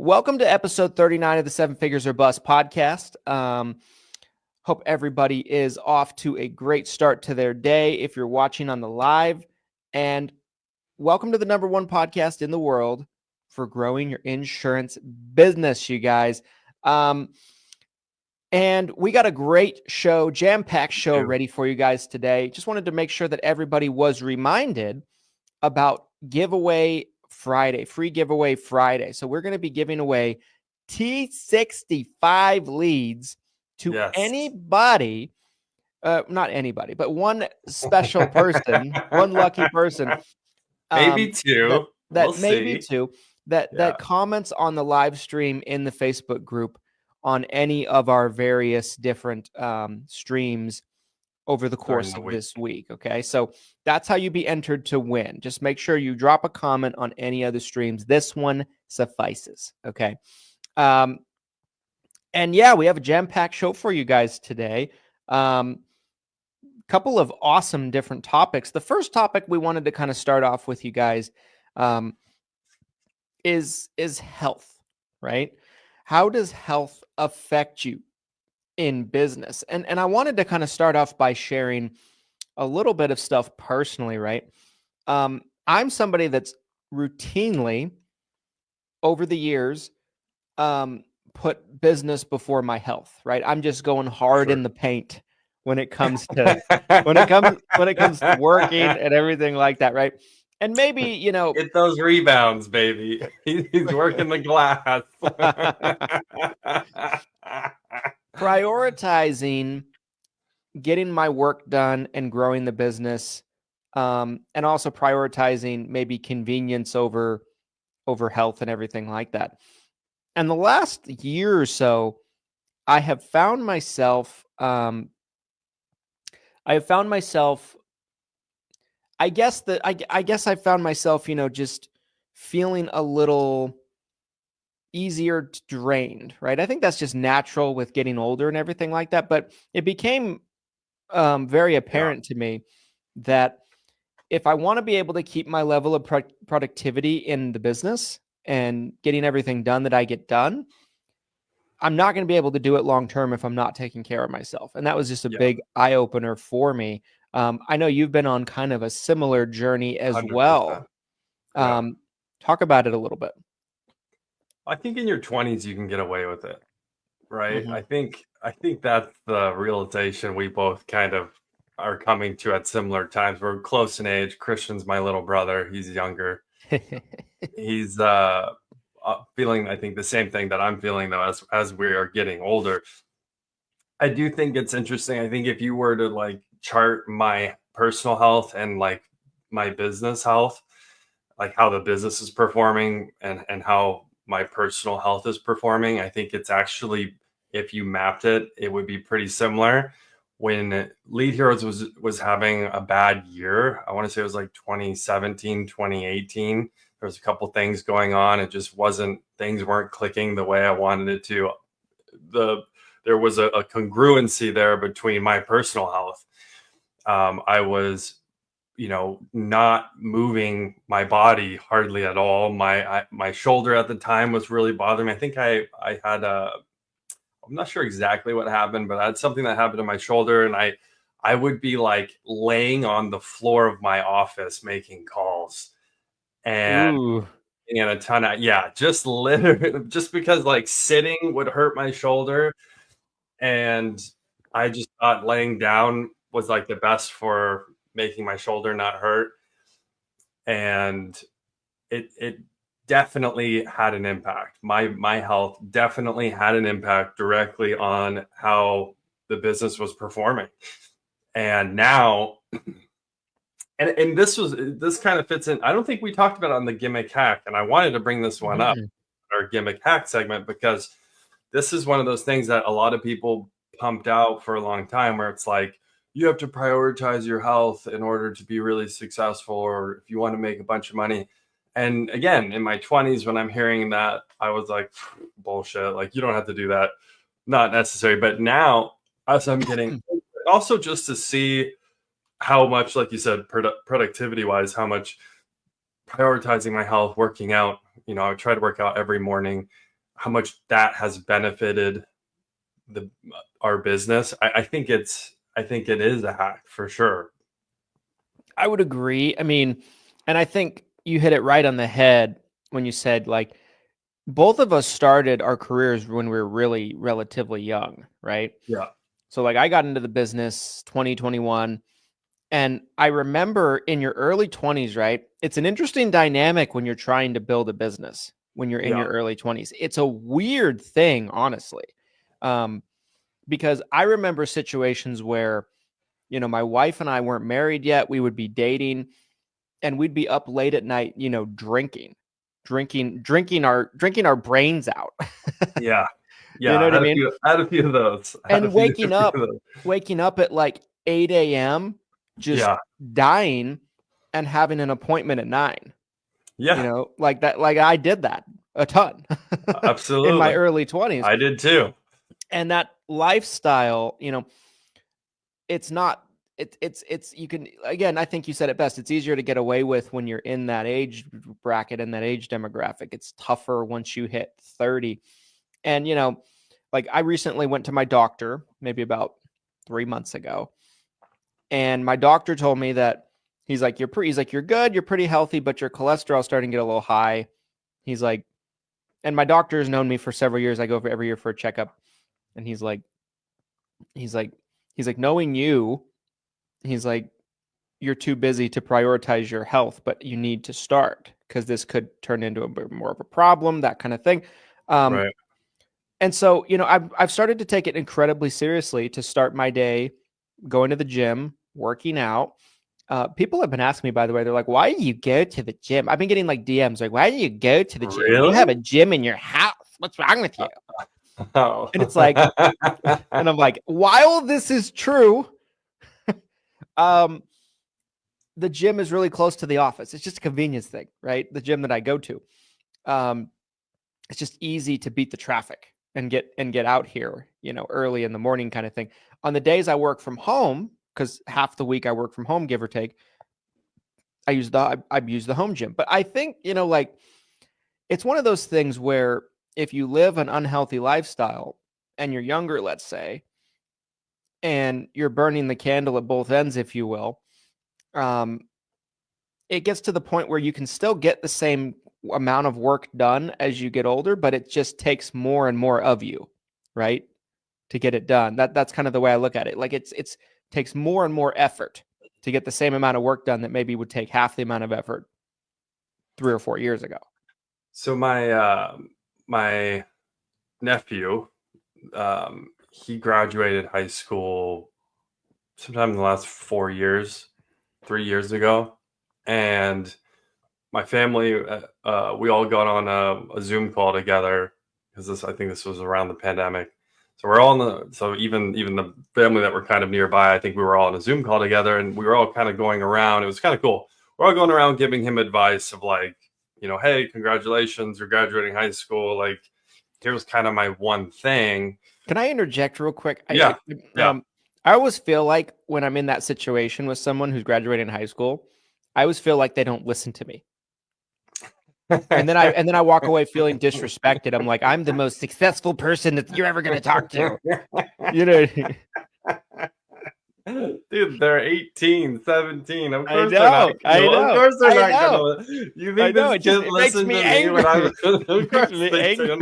welcome to episode 39 of the Seven Figures or Bust podcast. Hope everybody is off to a great start to their day if you're watching on the live. And welcome to the number one podcast in the world for growing your insurance business, you guys. And we got a great show, jam-packed show ready for you guys today. Just wanted to make sure that everybody was reminded about giveaway Friday, free giveaway Friday. So we're going to be giving away T65 leads to anybody, not anybody, but one special person, one lucky person. Maybe two. That comments on the live stream in the Facebook group on any of our various different streams over the course of this week. Okay. So that's how you be entered to win. Just make sure you drop a comment on any other streams. This one suffices. Okay. And yeah, we have a jam-packed show for you guys today. Couple of awesome different topics. The first topic we wanted to kind of start off with you guys is health, right? How does health affect you in business? And I wanted to kind of start off by sharing a little bit of stuff personally, right? I'm somebody that's routinely over the years put business before my health, right? I'm just going hard in the paint when it comes to when it comes to working and everything like that, right? And maybe, you know, get those rebounds, baby. He's working the glass. Prioritizing getting my work done and growing the business, and also prioritizing maybe convenience over health and everything like that. And the last year or so, I have found myself, I guess I found myself, you know, just feeling a little easier drained, right? I think that's just natural with getting older and everything like that. But it became very apparent to me that if I want to be able to keep my level of productivity in the business and getting everything done that I get done, I'm not going to be able to do it long term if I'm not taking care of myself. And that was just a big eye opener for me. I know you've been on kind of a similar journey as 100%. Well. Talk about it a little bit. I think in your 20s you can get away with it, right? Mm-hmm. I think that's the realization we both kind of are coming to at similar times. We're close in age. Christian's my little brother. He's younger. He's feeling, I think, the same thing that I'm feeling though as we are getting older. I do think it's interesting. I think if you were to like chart my personal health and like my business health, like how the business is performing and how my personal health is performing, I think it's actually, if you mapped it, it would be pretty similar. When Lead Heroes was having a bad year, I want to say it was like 2017, 2018. There was a couple things going on. It just things weren't clicking the way I wanted it to. There was a congruency there between my personal health. I was, not moving my body hardly at all. My shoulder at the time was really bothering me. I think I had I'm not sure exactly what happened, but I had something that happened to my shoulder, and I would be like laying on the floor of my office making calls and a ton of, just literally just because like sitting would hurt my shoulder. And I just thought laying down was like the best for making my shoulder not hurt. And it definitely had an impact. My health definitely had an impact directly on how the business was performing. And now, and this kind of fits in. I don't think we talked about it on the gimmick hack, and I wanted to bring this one up, our gimmick hack segment, because this is one of those things that a lot of people pumped out for a long time, where it's like, you have to prioritize your health in order to be really successful, or if you want to make a bunch of money. And again, in my 20s, when I'm hearing that, I was like, bullshit, like you don't have to do that. Not necessary. But now, as I'm getting also just to see how much, like you said, productivity wise, how much prioritizing my health, working out, I try to work out every morning. much that has benefited our business. I think it is a hack for sure. I would agree. I mean, and I think you hit it right on the head when you said, like, both of us started our careers when we were really relatively young, right? Yeah. So like I got into the business 2021, and I remember in your early 20s, right? It's an interesting dynamic when you're trying to build a business when you're in your early 20s. It's a weird thing, honestly. Because I remember situations where, my wife and I weren't married yet. We would be dating, and we'd be up late at night, drinking our brains out. Yeah. You know what I mean? I had a few of those. And waking up at like 8 a.m., just dying and having an appointment at 9. Yeah. Like that. Like I did that a ton. Absolutely. In my early 20s. I did too. And that lifestyle, it's not, you can, again, I think you said it best. It's easier to get away with when you're in that age bracket and that age demographic. It's tougher once you hit 30. And, like I recently went to my doctor maybe about 3 months ago. And my doctor told me that he's like, you're good. You're pretty healthy, but your cholesterol's starting to get a little high. He's like, and my doctor has known me for several years. I go every year for a checkup. And he's like, knowing you, he's like, you're too busy to prioritize your health, but you need to start because this could turn into a bit more of a problem, that kind of thing. Right. And so, I've started to take it incredibly seriously to start my day going to the gym, working out. People have been asking me, by the way, they're like, why do you go to the gym? I've been getting like DMs like, why do you go to the gym? Really? You have a gym in your house. What's wrong with you? Oh. And it's like, and I'm like, while this is true, the gym is really close to the office. It's just a convenience thing, right? The gym that I go to, it's just easy to beat the traffic and get out here, early in the morning kind of thing. On the days I work from home, because half the week I work from home, give or take, I use the home gym. But I think, like, it's one of those things where if you live an unhealthy lifestyle and you're younger, let's say, and you're burning the candle at both ends, if you will, it gets to the point where you can still get the same amount of work done as you get older, but it just takes more and more of you, right, to get it done. That's kind of the way I look at it. Like it's takes more and more effort to get the same amount of work done that maybe would take half the amount of effort 3 or 4 years ago. So my nephew, he graduated high school sometime in the last 4 years, 3 years ago. And my family, we all got on a Zoom call together because I think this was around the pandemic. So we're all so even the family that were kind of nearby, I think we were all on a Zoom call together, and we were all kind of going around. It was kind of cool. We're all going around giving him advice of like, hey, congratulations, you're graduating high school. Like, here's kind of my one thing. Can I interject real quick? Yeah. I always feel like when I'm in that situation with someone who's graduating high school, I always feel like they don't listen to me. And then I walk away feeling disrespected. I'm like, I'm the most successful person that you're ever going to talk to. Dude, they're 18, 17. Of course they're not. I know. Of course they're not going to. You think this kid listened to me when I was... Of course they did.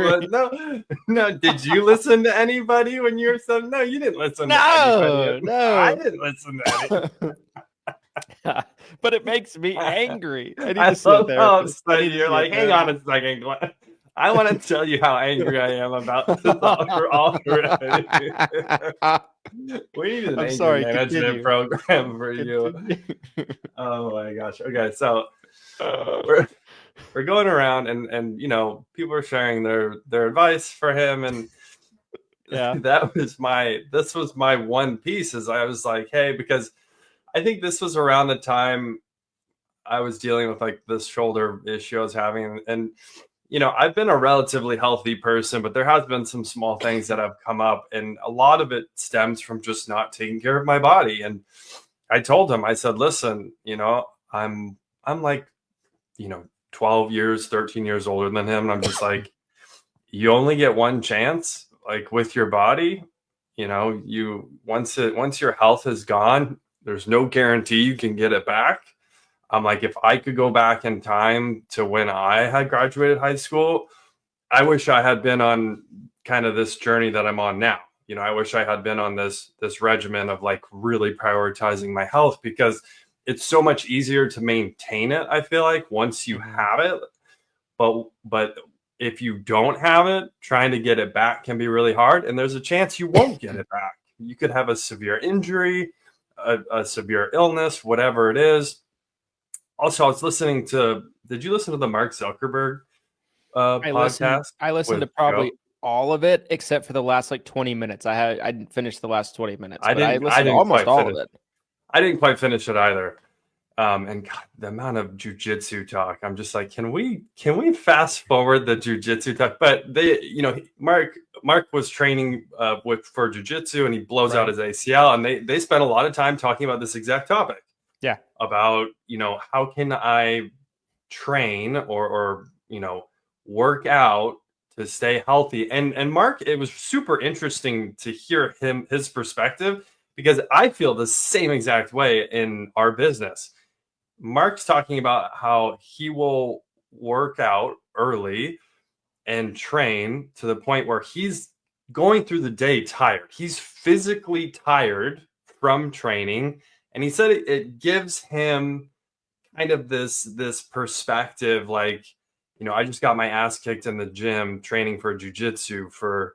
No. Did you listen to anybody when you were 7? No, you didn't listen to anybody. No. I didn't listen to anybody. But it makes me angry. I need to sit there. You're like, hang on a second, Glenn. I want to tell you how angry I am about this already. We need an anger management program for you. Oh my gosh. Okay, so we're going around and people are sharing their advice for him, and this was my one piece. Is I was like, hey, because I think this was around the time I was dealing with like this shoulder issue I was having. And, I've been a relatively healthy person, but there has been some small things that have come up. And a lot of it stems from just not taking care of my body. And I told him, I said, listen, I'm like, 12 years, 13 years older than him. And I'm just like, you only get one chance, like with your body. You know, once your health is gone, there's no guarantee you can get it back. I'm like, if I could go back in time to when I had graduated high school, I wish I had been on kind of this journey that I'm on now. You know, I wish I had been on this regimen of like really prioritizing my health, because it's so much easier to maintain it, I feel like, once you have it. But if you don't have it, trying to get it back can be really hard, and there's a chance you won't get it back. You could have a severe injury, a severe illness, whatever it is. Also, I was listening to, did you listen to the Mark Zuckerberg podcast? I listened to probably all of it except for the last like 20 minutes. I didn't finish the last 20 minutes, but I listened to almost all of it. I didn't quite finish it either. And God, the amount of jujitsu talk, I'm just like, can we fast forward the jujitsu talk? But they, you know, Mark was training for jujitsu, and he blows out his ACL, and they spent a lot of time talking about this exact topic. Yeah, about, you know, how can I train or you know, work out to stay healthy. And Mark, it was super interesting to hear his perspective, because I feel the same exact way in our business. Mark's talking about how he will work out early and train to the point where he's going through the day tired. He's physically tired from training. And he said it gives him kind of this perspective, like, you know, I just got my ass kicked in the gym training for jujitsu for,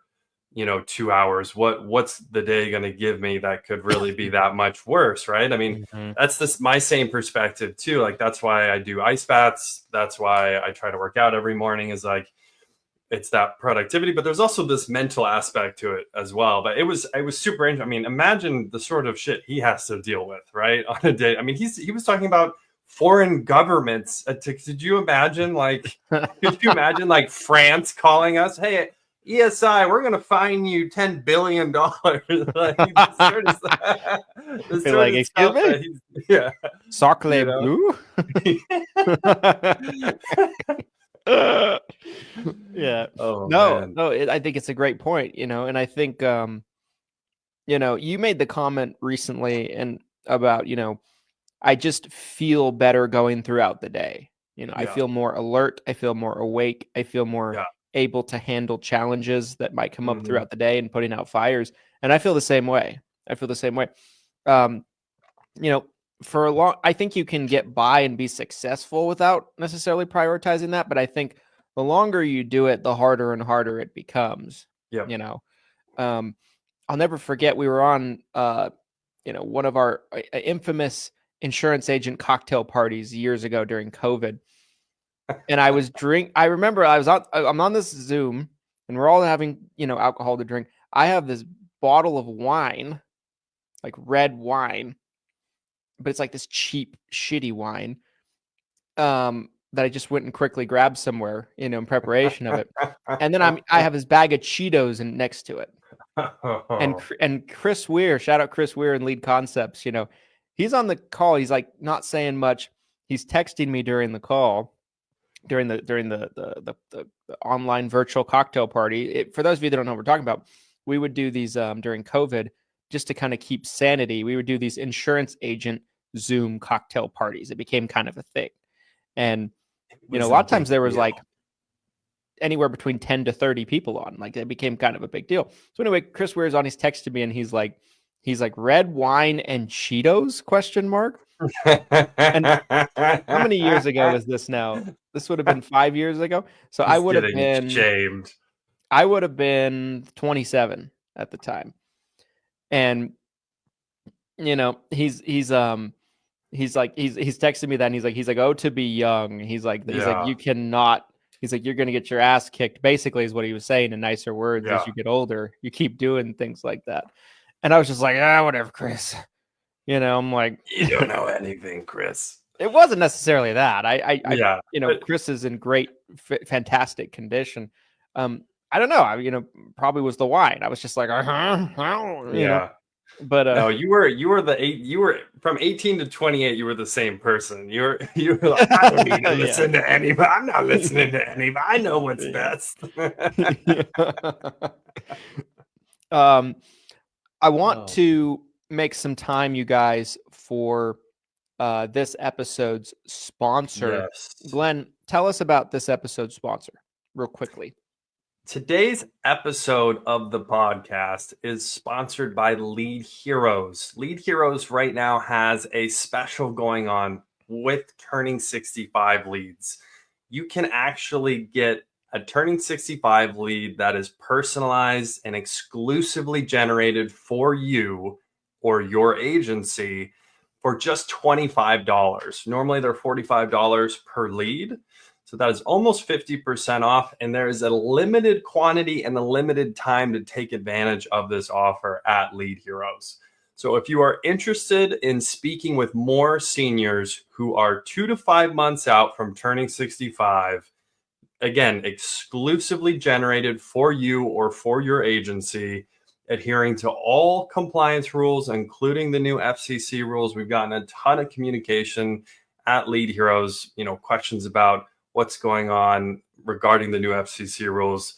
you know, 2 hours. What's the day going to give me that could really be that much worse, right? I mean, that's my same perspective too. Like, that's why I do ice baths. That's why I try to work out every morning, is like, it's that productivity, but there's also this mental aspect to it as well. But it was super interesting. I mean, imagine the sort of shit he has to deal with, right, on a day. I mean, he was talking about foreign governments. Could you imagine, like, like France calling us, hey, ESI, we're going to fine you $10 billion. Like, like, excuse me? Yeah. Sacre bleu? Yeah. I think it's a great point, you know, and I think, you know, you made the comment recently and about, you know, I just feel better going throughout the day. You know, I feel more alert. I feel more awake. I feel more able to handle challenges that might come up throughout the day and putting out fires. And I feel the same way. You know, for a long, I think you can get by and be successful without necessarily prioritizing that. But I think the longer you do it, the harder and harder it becomes. Yeah. You know, I'll never forget, we were on, you know, one of our infamous insurance agent cocktail parties years ago during COVID. And I remember I'm on this Zoom, and we're all having, you know, alcohol to drink. I have this bottle of wine, like red wine, but it's like this cheap, shitty wine, that I just went and quickly grabbed somewhere, you know, in preparation of it. And then I have this bag of Cheetos next to it. And Chris Weir, shout out Chris Weir and Lead Concepts, you know, he's on the call. He's like not saying much. He's texting me during the call, during the online virtual cocktail party. For those of you that don't know what we're talking about, we would do these during COVID just to kind of keep sanity. We would do these insurance agent Zoom cocktail parties. It became kind of a thing. And, you know, a lot of times there was like anywhere between 10 to 30 people on. Like, it became kind of a big deal. So anyway, Chris Weir's on, he's texted me, and he's like, red wine and Cheetos, question mark. And how many years ago was this now? This would have been 5 years ago. So I would have been shamed. I would have been 27 at the time. And, you know, he's texting me that, and he's like, oh, to be young. He's like, you cannot, you're going to get your ass kicked, basically, is what he was saying in nicer words. As you get older, you keep doing things like that. And I was just like, whatever, Chris. You know, I'm like, you don't know anything, Chris. It wasn't necessarily that. You know, Chris is in great, fantastic condition. I don't know. You know, probably was the wine. I was just like, you know. But No, you were from 18 to 28, you were the same person. You were like, I don't need to listen to anybody. I'm not listening to anybody. I know what's best. I want to make some time, you guys, for this episode's sponsor. Yes. Glenn, tell us about this episode's sponsor real quickly. Today's episode of the podcast is sponsored by Lead Heroes. Lead Heroes right now has a special going on with Turning 65 leads. You can actually get a Turning 65 lead that is personalized and exclusively generated for you or your agency for just $25. Normally they're $45 per lead. So that is almost 50% off, and there is a limited quantity and a limited time to take advantage of this offer at Lead Heroes. So if you are interested in speaking with more seniors who are 2 to 5 months out from turning 65, again, exclusively generated for you or for your agency, adhering to all compliance rules, including the new FCC rules. We've gotten a ton of communication at Lead Heroes, questions about what's going on regarding the new FCC rules.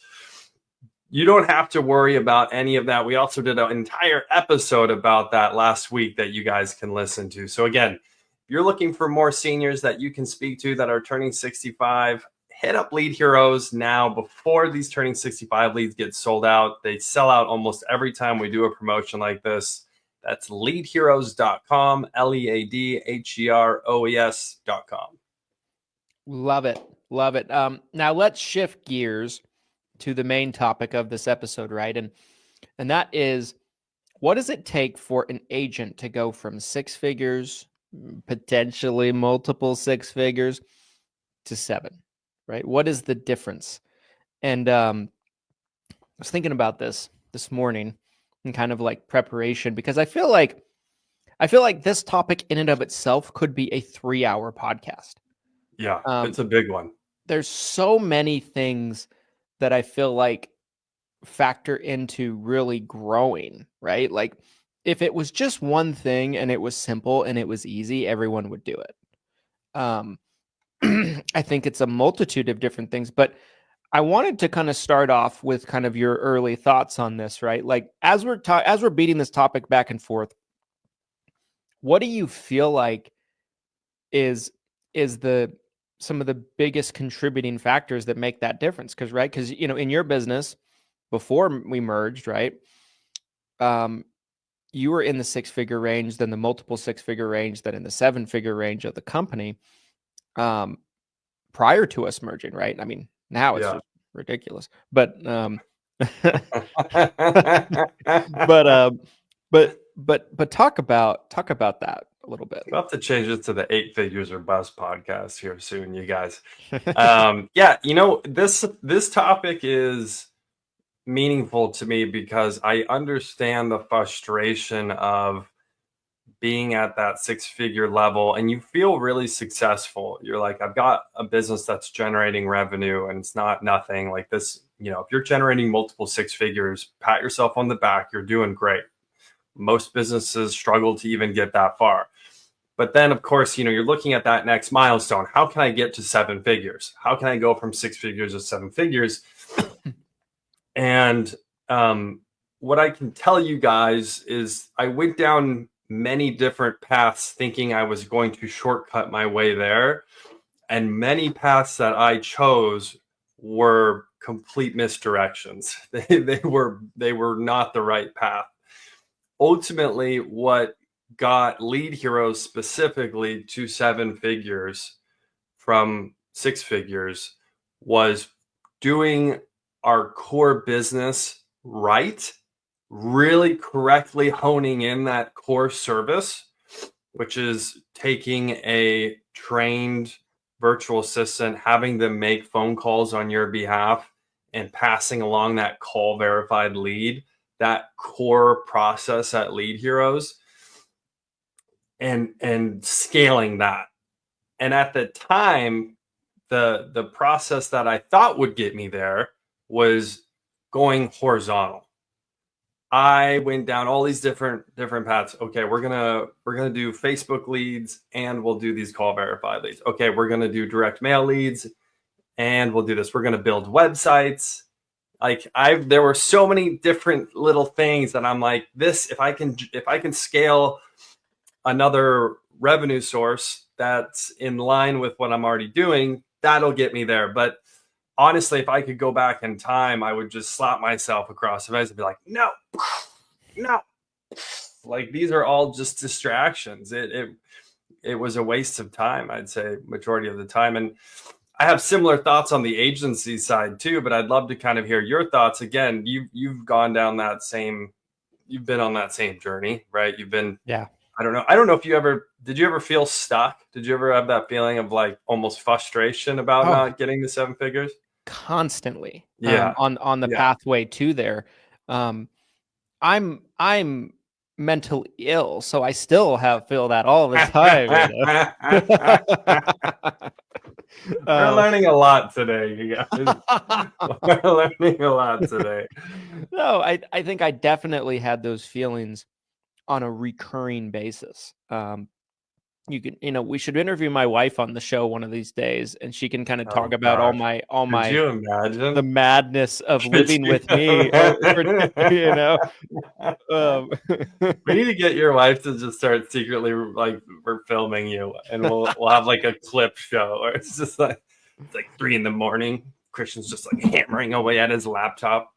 You don't have to worry about any of that. We also did an entire episode about that last week that you guys can listen to. So again, if you're looking for more seniors that you can speak to that are turning 65, hit up Lead Heroes now before these turning 65 leads get sold out. They sell out almost every time we do a promotion like this. That's leadheroes.com, leadheroes.com. Love it. Love it. Now let's shift gears to the main topic of this episode, right? And that is, what does it take for an agent to go from 6 figures, potentially multiple 6 figures, to 7, right? What is the difference? And I was thinking about this morning in kind of like preparation, because I feel like this topic in and of itself could be a 3-hour podcast. Yeah, it's a big one. There's so many things that I feel like factor into really growing, right? Like if it was just one thing and it was simple and it was easy, everyone would do it. I think it's a multitude of different things, but I wanted to kind of start off with kind of your early thoughts on this, right? Like as we're beating this topic back and forth, what do you feel like is some of the biggest contributing factors that make that difference? Because in your business before we merged, right, you were in the 6-figure range, then the multiple 6-figure range, then in the 7-figure range of the company prior to us merging, right? I mean, now it's just ridiculous, but but talk about that a little bit. We'll have to change it to the 8 figures or bust podcast here soon, you guys. This topic is meaningful to me because I understand the frustration of being at that 6-figure level and you feel really successful. You're like, I've got a business that's generating revenue and it's not nothing like this. If you're generating multiple 6 figures, pat yourself on the back. You're doing great. Most businesses struggle to even get that far. But then, of course, you're looking at that next milestone. How can I get to 7 figures? How can I go from 6 figures to 7 figures? And what I can tell you guys is I went down many different paths thinking I was going to shortcut my way there. And many paths that I chose were complete misdirections. They were not the right path. Ultimately, what got Lead Heroes specifically to 7 figures from 6 figures was doing our core business right, really correctly honing in that core service, which is taking a trained virtual assistant, having them make phone calls on your behalf and passing along that call verified lead, that core process at Lead Heroes, and scaling that. And at the time, the process that I thought would get me there was going horizontal. I went down all these different paths. Okay, we're gonna do Facebook leads, and we'll do these call verified leads. Okay, we're gonna do direct mail leads, and we'll do this. We're gonna build websites. Like there were so many different little things that I'm like, this, if I can scale another revenue source that's in line with what I'm already doing, that'll get me there. But honestly, if I could go back in time, I would just slap myself across the face and be like, no. Like, these are all just distractions. It was a waste of time, I'd say, majority of the time. And I have similar thoughts on the agency side too, but I'd love to kind of hear your thoughts. Again, you've gone down you've been on that same journey, right? You've been, Yeah. I don't know if did you ever feel stuck? Did you ever have that feeling of like almost frustration about not getting the 7 figures? Constantly. Yeah. On the pathway to there. I'm mentally ill, so I still feel that all the time. We're learning a lot today, you guys. We're learning a lot today. No, I think I definitely had those feelings on a recurring basis. We should interview my wife on the show one of these days, and she can kind of talk about all my Could you imagine the madness of living with me? We need to get your wife to just start secretly, like, we're filming you, and we'll have like a clip show, or it's just like, it's like 3 a.m. Christian's just like hammering away at his laptop.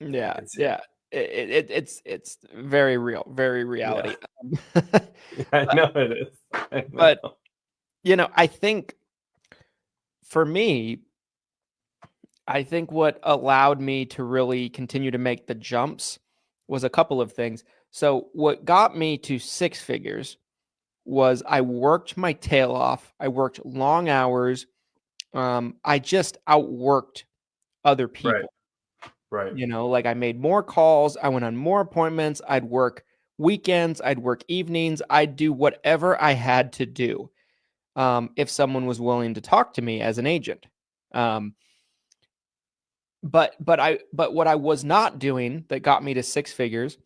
Yeah. It's very real, very reality. Yeah. I know it is. But I think for me, I think what allowed me to really continue to make the jumps was a couple of things. So what got me to 6 figures was I worked my tail off. I worked long hours. I just outworked other people. Right. Like, I made more calls. I went on more appointments. I'd work weekends. I'd work evenings. I'd do whatever I had to do if someone was willing to talk to me as an agent. But what I was not doing that got me to 6 figures,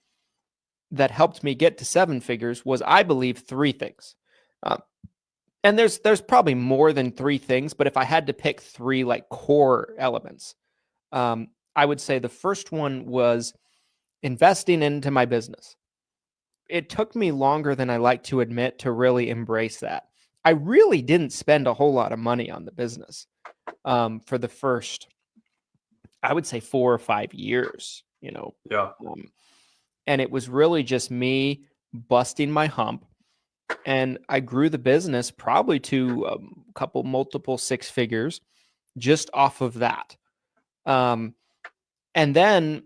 that helped me get to 7 figures, was, I believe, 3 things. And there's probably more than 3 things, but if I had to pick 3 like core elements, I would say the first one was investing into my business. It took me longer than I like to admit to really embrace that. I really didn't spend a whole lot of money on the business for the first, I would say, 4 or 5 years, Yeah. And it was really just me busting my hump. And I grew the business probably to multiple 6 figures just off of that. And then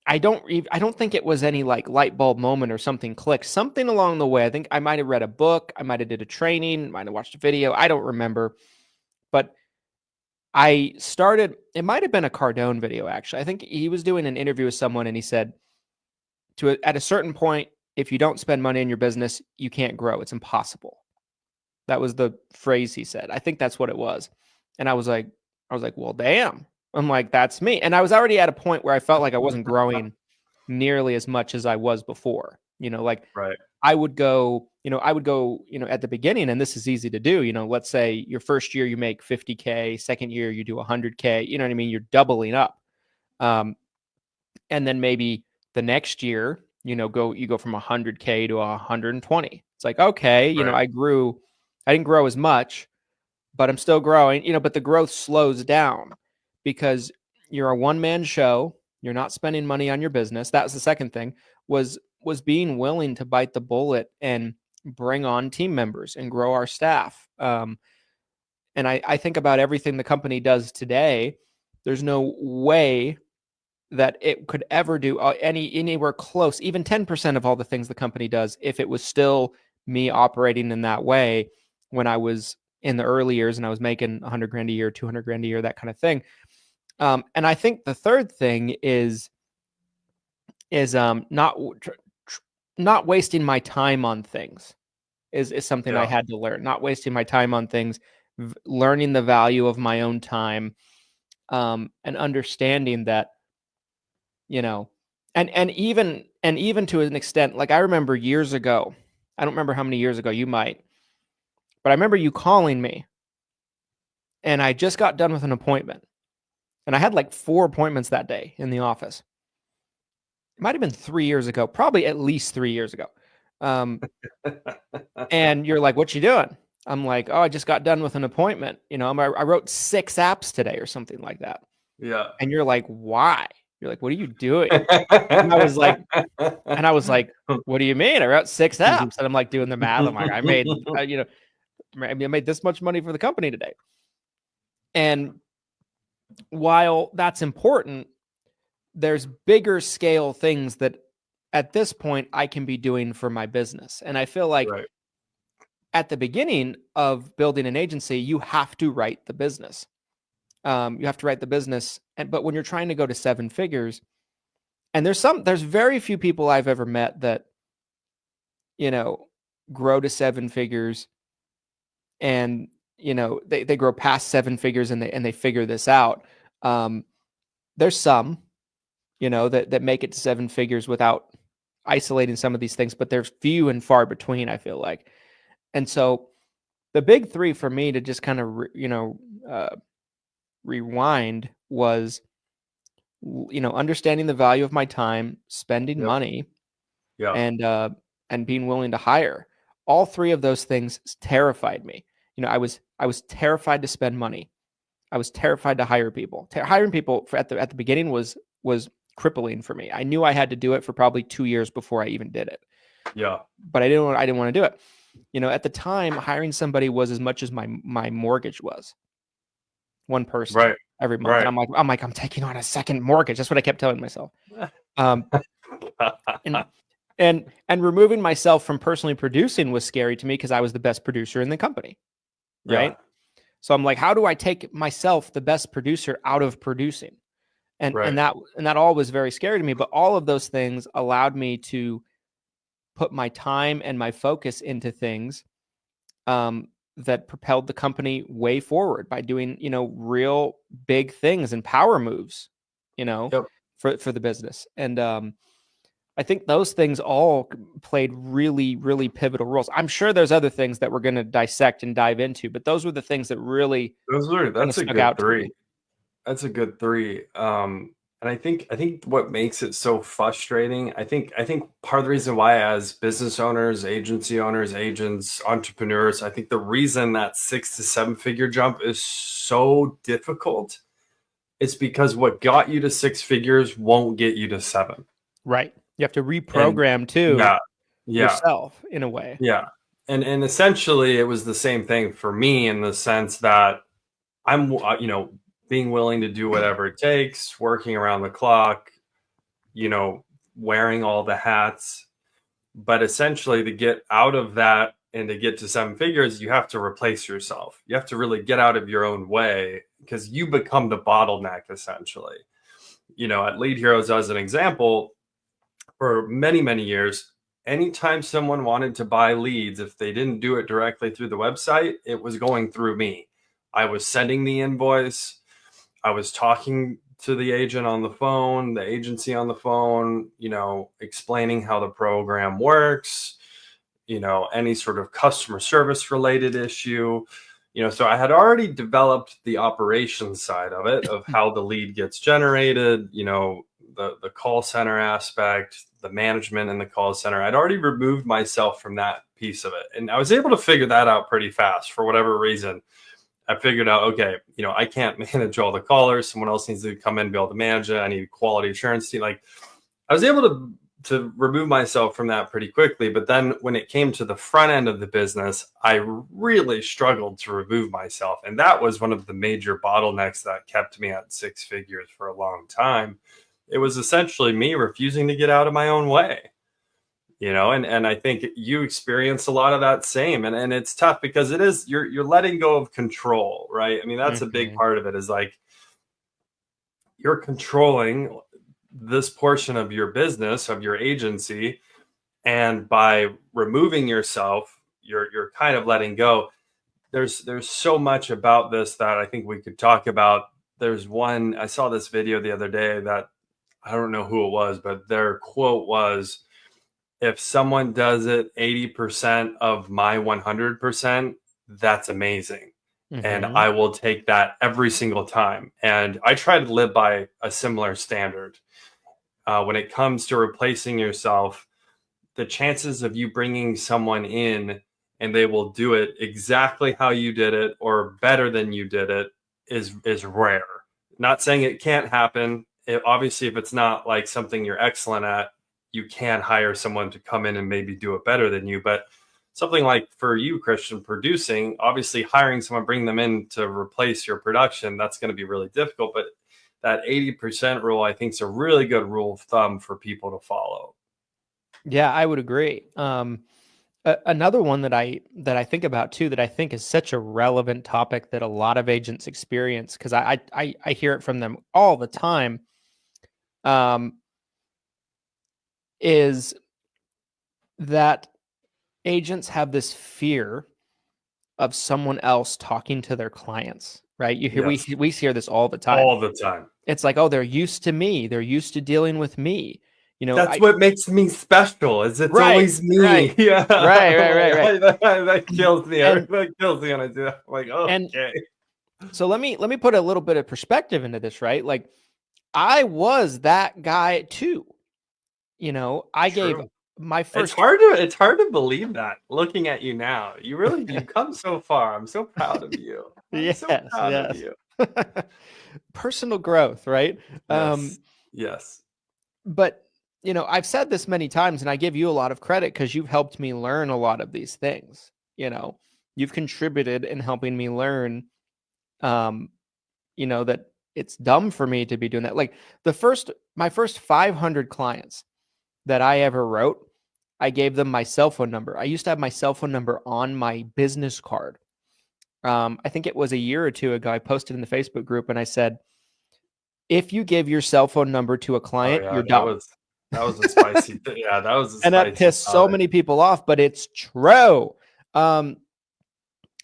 I don't think it was any like light bulb moment or something clicked. Something along the way. I think I might have read a book. I might have did a training. Might have watched a video. I don't remember. But I started. It might have been a Cardone video, actually. I think he was doing an interview with someone, and he said, at a certain point, if you don't spend money in your business, you can't grow. It's impossible. That was the phrase he said. I think that's what it was. And I was like, well, damn. I'm like, that's me. And I was already at a point where I felt like I wasn't growing nearly as much as I was before. Right. I would go at the beginning, and this is easy to do. Let's say your first year you make 50K, second year you do 100K. You know what I mean? You're doubling up. And then maybe the next year, you go from 100K to 120. It's like, okay, Right. I didn't grow as much, but I'm still growing, but the growth slows down because you're a one-man show. You're not spending money on your business. That was the second thing, was being willing to bite the bullet and bring on team members and grow our staff. And I think about everything the company does today. There's no way that it could ever do anywhere close, even 10% of all the things the company does, if it was still me operating in that way when I was in the early years and I was making 100 grand a year, 200 grand a year, that kind of thing. And I think the third thing is not wasting my time on things is something I had to learn. Not wasting my time on things, learning the value of my own time, and understanding that you know, and even to an extent, like I remember years ago, I don't remember how many years ago, you might, but I remember you calling me and I just got done with an appointment and I had like 4 appointments that day in the office. It might have been 3 years ago, probably at least 3 years ago. And you're like, what you doing? I'm like, oh, I just got done with an appointment. You know, I wrote 6 apps today or something like that. Yeah. And you're like, why? You're like, what are you doing? And I was like, what do you mean? I wrote 6 apps. And I'm like doing the math. I'm like, I made, I made this much money for the company today. And while that's important, there's bigger scale things that at this point I can be doing for my business. And I feel like Right. at the beginning of building an agency, you have to write the business. You have to write the business. But when you're trying to go to 7 figures, and there's very few people I've ever met that, grow to 7 figures and, they grow past 7 figures and they figure this out. There's some, that make it to 7 figures without isolating some of these things, but there's few and far between, I feel like. And so the big 3 for me to just kind of, rewind was, understanding the value of my time, spending money, Yeah. and being willing to hire. All 3 of those things terrified me. I was terrified to spend money. I was terrified to hire people. Hiring people at the beginning was crippling for me. I knew I had to do it for probably 2 years before I even did it. Yeah. But I didn't want to do it. At the time, hiring somebody was as much as my mortgage was. One person every month. Right. And I'm taking on a second mortgage. That's what I kept telling myself. And removing myself from personally producing was scary to me because I was the best producer in the company. Right. Yeah. So I'm like, how do I take myself, the best producer, out of producing? And that all was very scary to me. But all of those things allowed me to put my time and my focus into things that propelled the company way forward by doing, real big things and power moves, for the business. And I think those things all played really, really pivotal roles. I'm sure there's other things that we're going to dissect and dive into, but those were the things that really that's a good 3. That's a good 3. And I think what makes it so frustrating, I think part of the reason why, as business owners, agency owners, agents, entrepreneurs, I think the reason that 6 to 7 figure jump is so difficult is because what got you to 6 figures won't get you to 7. Right. You have to reprogram yourself in a way. Yeah. And essentially it was the same thing for me in the sense that I'm, being willing to do whatever it takes, working around the clock, wearing all the hats. But essentially, to get out of that and to get to 7 figures, you have to replace yourself. You have to really get out of your own way because you become the bottleneck, essentially. At Lead Heroes, as an example, for many, many years, anytime someone wanted to buy leads, if they didn't do it directly through the website, it was going through me. I was sending the invoice. I was talking to the agent on the phone, the agency on the phone, explaining how the program works, any sort of customer service related issue, so I had already developed the operations side of it, of how the lead gets generated, the call center aspect, the management in the call center. I'd already removed myself from that piece of it. And I was able to figure that out pretty fast for whatever reason. I figured out, okay, I can't manage all the callers. Someone else needs to come in and be able to manage it. I need a quality assurance team. Like, I was able to remove myself from that pretty quickly. But then when it came to the front end of the business, I really struggled to remove myself. And that was one of the major bottlenecks that kept me at 6 figures for a long time. It was essentially me refusing to get out of my own way. And I think you experience a lot of that same, and it's tough because it is, you're letting go of control, right? I mean, that's a big part of it, is like, you're controlling this portion of your business, of your agency. And by removing yourself, you're kind of letting go. There's so much about this that I think we could talk about. I saw this video the other day that I don't know who it was, but their quote was, if someone does it 80% of my 100%, that's amazing. And Mm-hmm. I will take that every single time. And I try to live by a similar standard. When it comes to replacing yourself, the chances of you bringing someone in and they will do it exactly how you did it or better than you did it is rare. Not saying it can't happen. Obviously, if it's not like something you're excellent at, you can hire someone to come in and maybe do it better than you. But something like for you, Christian, producing, obviously hiring someone, bring them in to replace your production, that's going to be really difficult. But that 80% rule, I think, is a really good rule of thumb for people to follow. Yeah, I would agree. Another one that I think about too, that I think is such a relevant topic that a lot of agents experience, because I hear it from them all the time, is that agents have this fear of someone else talking to their clients, right? You hear Yes. we hear this all the time. All the time. It's like, oh, they're used to me. They're used to dealing with me. You know, That's what makes me special. Is it's right, always me. right, Yeah, right. that kills me. And, That kills me when I do that. I'm like, okay. So let me put a little bit of perspective into this, right? Like, I was that guy too. You know, I gave True. my first. It's hard to believe that looking at you now. You've come so far. I'm so proud of you. I'm so proud of you. Personal growth, right? Yes. But you know, I've said this many times, and I give you a lot of credit because you've helped me learn a lot of these things. You know, you've contributed in helping me learn. You know, that it's dumb for me to be doing that. Like my first 500 clients that I ever wrote, I gave them my cell phone number. I used to have my cell phone number on my business card. I think it was a year or two ago, I posted in the Facebook group and I said, if you give your cell phone number to a client, you're dumb. That was a spicy thing. Yeah, that was a and that pissed so many people off, but it's true. I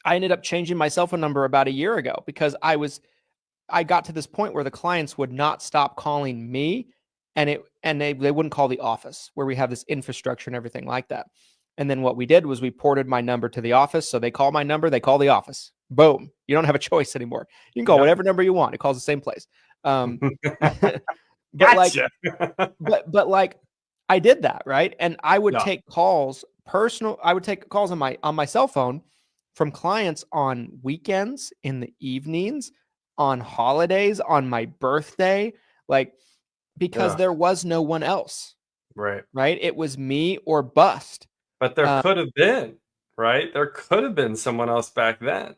ended up changing my cell phone number about a year ago because I got to this point where the clients would not stop calling me, and they wouldn't call the office where we have this infrastructure and everything like that. And then what we did was we ported my number to the office. So they call my number, they call the office. Boom. You don't have a choice anymore. You can call whatever number you want. It calls the same place. But gotcha. but like I did that, right? And I would take calls I would take calls on my cell phone from clients on weekends, in the evenings, on holidays, on my birthday, like, because there was no one else. Right. It was me or bust. But there could have been, right? There could have been someone else back then.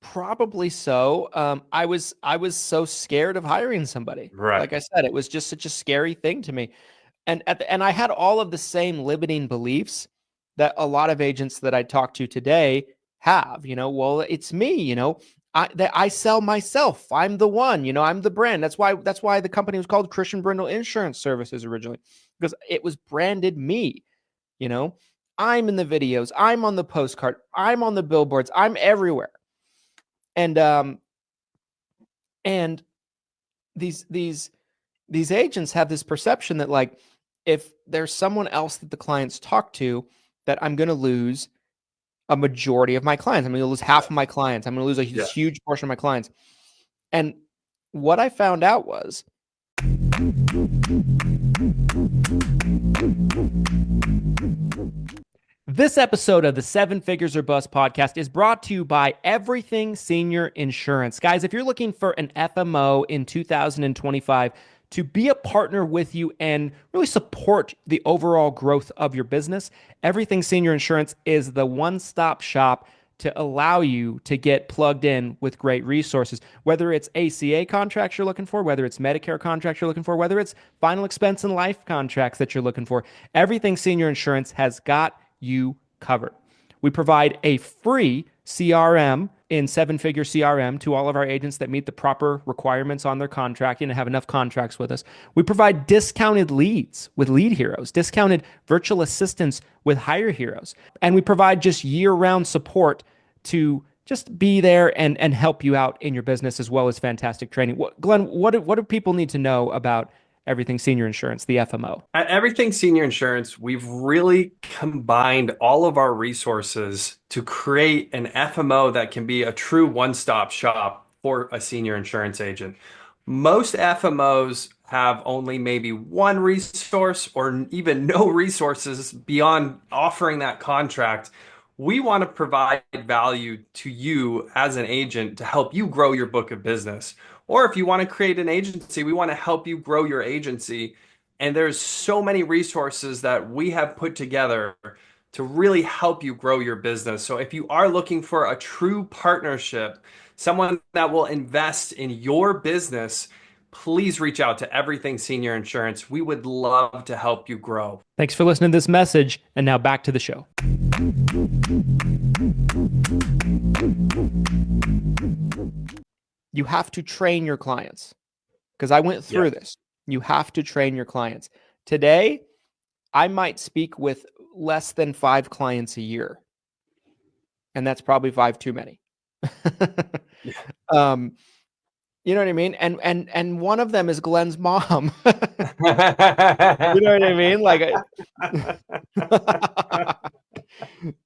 Probably so. I was so scared of hiring somebody. Right. Like I said, it was just such a scary thing to me. And and I had all of the same limiting beliefs that a lot of agents that I talk to today have. You know, well, it's me. You know, I sell myself. I'm the one. You know, I'm the brand. That's why the company was called Christian Brindle Insurance Services originally, because it was branded me. You know, I'm in the videos. I'm on the postcard. I'm on the billboards. I'm everywhere. And these agents have this perception that, like, if there's someone else that the clients talk to, that I'm going to lose a majority of my clients. I'm going to lose half of my clients. I'm going to lose a huge portion of my clients. And what I found out was this episode of the Seven Figures or Bust podcast is brought to you by Everything Senior Insurance. Guys, if you're looking for an FMO in 2025 to be a partner with you and really support the overall growth of your business, Everything Senior Insurance is the one-stop shop to allow you to get plugged in with great resources. Whether it's ACA contracts you're looking for, whether it's Medicare contracts you're looking for, whether it's final expense and life contracts that you're looking for, Everything Senior Insurance has got you covered. We provide a free CRM in seven-figure CRM to all of our agents that meet the proper requirements on their contracting and have enough contracts with us. We provide discounted leads with Lead Heroes, discounted virtual assistants with Hire Heroes, and we provide just year-round support to just be there and help you out in your business, as well as fantastic training. Glenn, what do people need to know about Everything Senior Insurance, the FMO? At Everything Senior Insurance, we've really combined all of our resources to create an FMO that can be a true one-stop shop for a senior insurance agent. Most FMOs have only maybe one resource or even no resources beyond offering that contract. We want to provide value to you as an agent to help you grow your book of business. Or if you want to create an agency, we want to help you grow your agency. And there's so many resources that we have put together to really help you grow your business. So if you are looking for a true partnership, someone that will invest in your business, please reach out to Everything Senior Insurance. We would love to help you grow. Thanks for listening to this message. And now back to the show. You have to train your clients, because I went through this. You have to train your clients. Today, I might speak with less than 5 clients a year. And that's probably 5 too many. You know what I mean? And one of them is Glen's mom. You know what I mean? Like,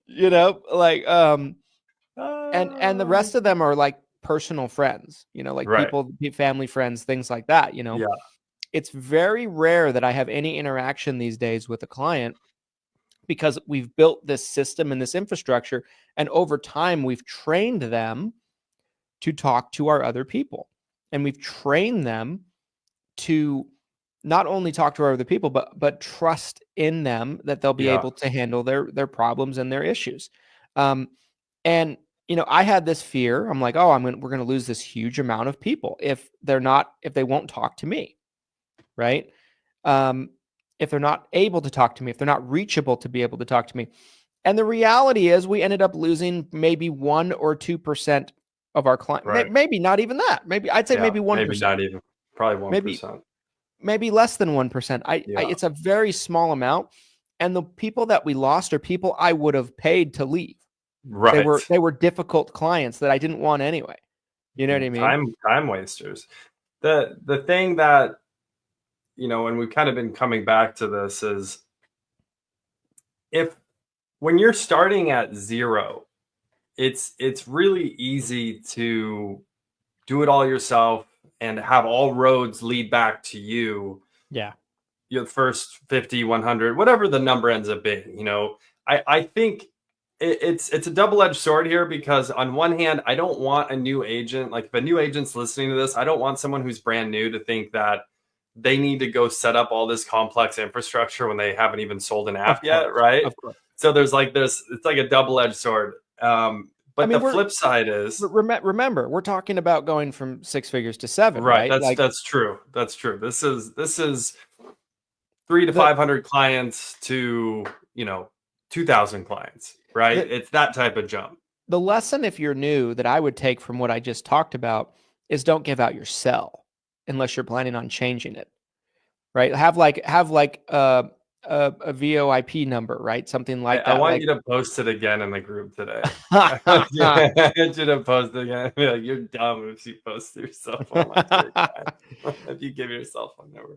you know, like, and the rest of them are like personal friends, you know, like people, family friends, things like that, you know. Yeah. It's very rare that I have any interaction these days with a client, because we've built this system and this infrastructure, and over time we've trained them to talk to our other people, and we've trained them to not only talk to our other people, but trust in them that they'll be able to handle their problems and their issues. And you know, I had this fear. I'm like, oh, we're going to lose this huge amount of people if they won't talk to me, right? If they're not able to talk to me, if they're not reachable to be able to talk to me. And the reality is, we ended up losing maybe 1 or 2% of our clients. Maybe not even that. Maybe I'd say maybe 1%. Maybe not even. Probably 1%. Maybe less than 1%. It's a very small amount. And the people that we lost are people I would have paid to leave. Right. They were difficult clients that I didn't want anyway. You know what I mean? Time wasters. The thing that, you know, and we've kind of been coming back to this, is when you're starting at zero, it's really easy to do it all yourself and have all roads lead back to you. Yeah. Your first 50, 100, whatever the number ends up being. You know, I think it's a double-edged sword here, because on one hand, I don't want a new agent, like if a new agent's listening to this, I don't want someone who's brand new to think that they need to go set up all this complex infrastructure when they haven't even sold an app yet, right? Of course. So it's like a double-edged sword. But the flip side is, remember, we're talking about going from 6 figures to 7, right? That's true. That's true. This is 300 to 500 clients to, you know, 2,000 clients, right? It's that type of jump. The lesson, if you're new, that I would take from what I just talked about is, don't give out your cell unless you're planning on changing it, right? Have like a VoIP number, right? Something like that. I want you to post it again in the group today. I want you to post it again. Be like, you're dumb if you post your cell phone if you give your cell phone number.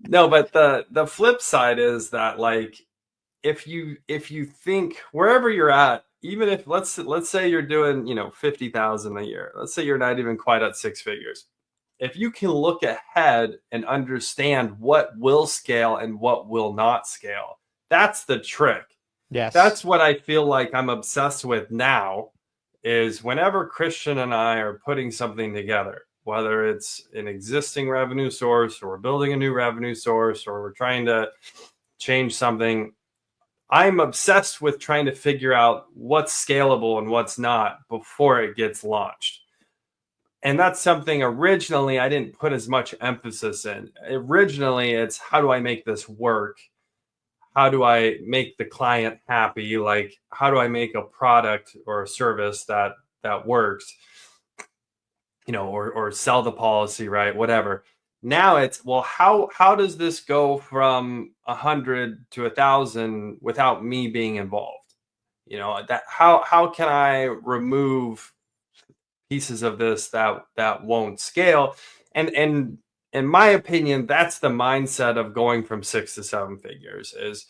No, but the flip side is that, like, if you think wherever you're at, even if let's say you're doing, you know, 50,000 a year, let's say you're not even quite at 6 figures. If you can look ahead and understand what will scale and what will not scale, that's the trick. Yes. That's what I feel like I'm obsessed with now, is whenever Christian and I are putting something together, whether it's an existing revenue source or we're building a new revenue source or we're trying to change something, I'm obsessed with trying to figure out what's scalable and what's not before it gets launched. And that's something originally I didn't put as much emphasis in. Originally, it's, how do I make this work? How do I make the client happy? Like, how do I make a product or a service that works? You know, or sell the policy, right? Whatever. Now it's, well, how does this go from 100 to 1,000 without me being involved? You know, that how can I remove pieces of this that won't scale? And in my opinion, that's the mindset of going from 6 to 7 figures, is